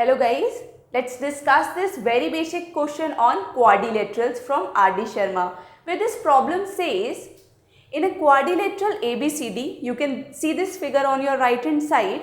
Hello guys, let's discuss this very basic question on quadrilaterals from R.D. Sharma, where this problem says in a quadrilateral ABCD, you can see this figure on your right hand side,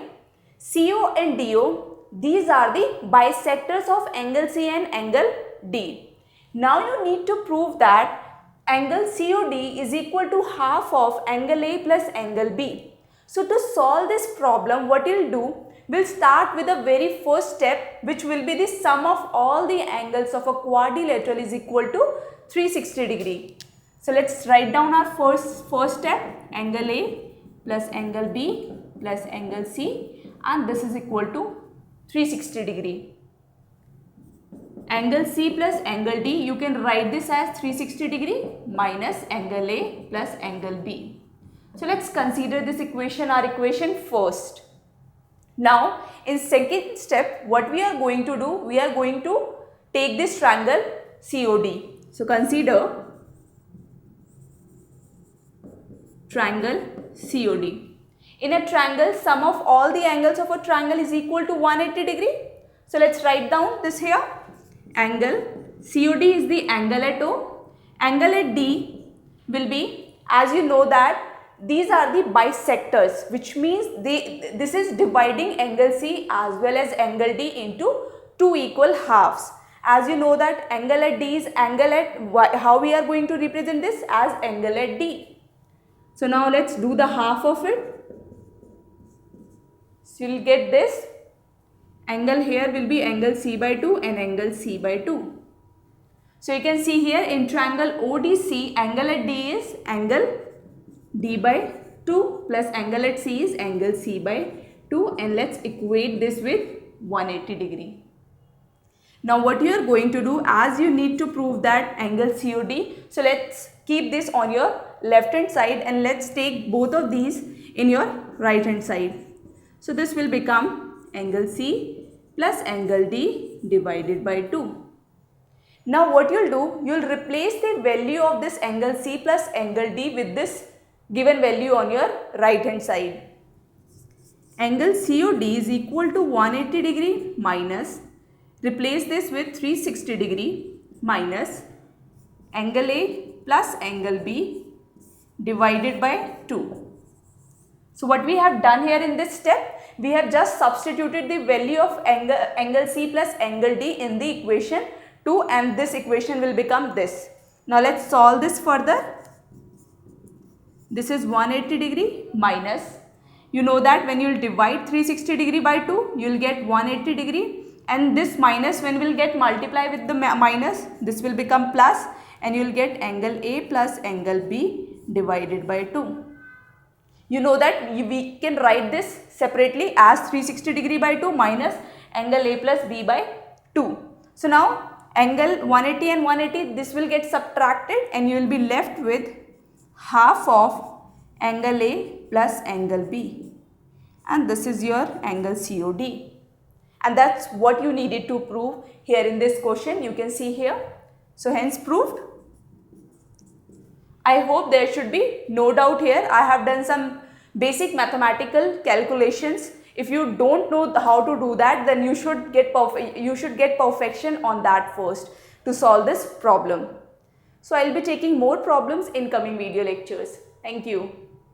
CO and DO, these are the bisectors of angle C and angle D. Now you need to prove that angle COD is equal to half of angle A plus angle B. So to solve this problem, what you'll do, we'll start with the very first step, which will be the sum of all the angles of a quadrilateral is equal to 360 degree. So let's write down our first step, angle A plus angle B plus angle C, and this is equal to 360 degree. Angle C plus angle D, you can write this as 360 degree minus angle A plus angle B. So let's consider this equation, our equation first. Now in second step, what we are going to do, we are going to take this triangle COD. So consider triangle COD. In a triangle, sum of all the angles of a triangle is equal to 180 degree. So let's write down this here. Angle COD is the angle at O. Angle at D will be, as you know that these are the bisectors, which means this is dividing angle C as well as angle D into two equal halves. As you know that angle at D is angle at Y. How we are going to represent this? As angle at D. So now let's do the half of it. So you'll get this. Angle here will be angle C by 2 and angle C by 2. So you can see here in triangle ODC, angle at D is angle D by 2 plus angle at C is angle C by 2, and let's equate this with 180 degree. Now what you are going to do, as you need to prove that angle COD, so let's keep this on your left hand side and let's take both of these in your right hand side. So this will become angle C plus angle D divided by 2. Now what you'll do, you'll replace the value of this angle C plus angle D with this given value on your right hand side. Angle COD is equal to 180 degree minus, replace this with 360 degree minus angle A plus angle B divided by 2. So what we have done here in this step, we have just substituted the value of angle C plus angle D in the equation 2, and this equation will become this. Now let's solve this further. This is 180 degree minus, you know that when you will divide 360 degree by 2, you will get 180 degree, and this minus when we will get multiply with the minus, this will become plus, and you will get angle A plus angle B divided by 2. You know that we can write this separately as 360 degree by 2 minus angle A plus B by 2. So now angle 180 and 180, this will get subtracted and you will be left with half of angle A plus angle B, and this is your angle COD, and that's what you needed to prove here in this question. You can see here. So hence proved. I hope there should be no doubt here. I have done some basic mathematical calculations. If you don't know how to do that, then you should get perfection on that first to solve this problem. So I'll be taking more problems in coming video lectures. Thank you.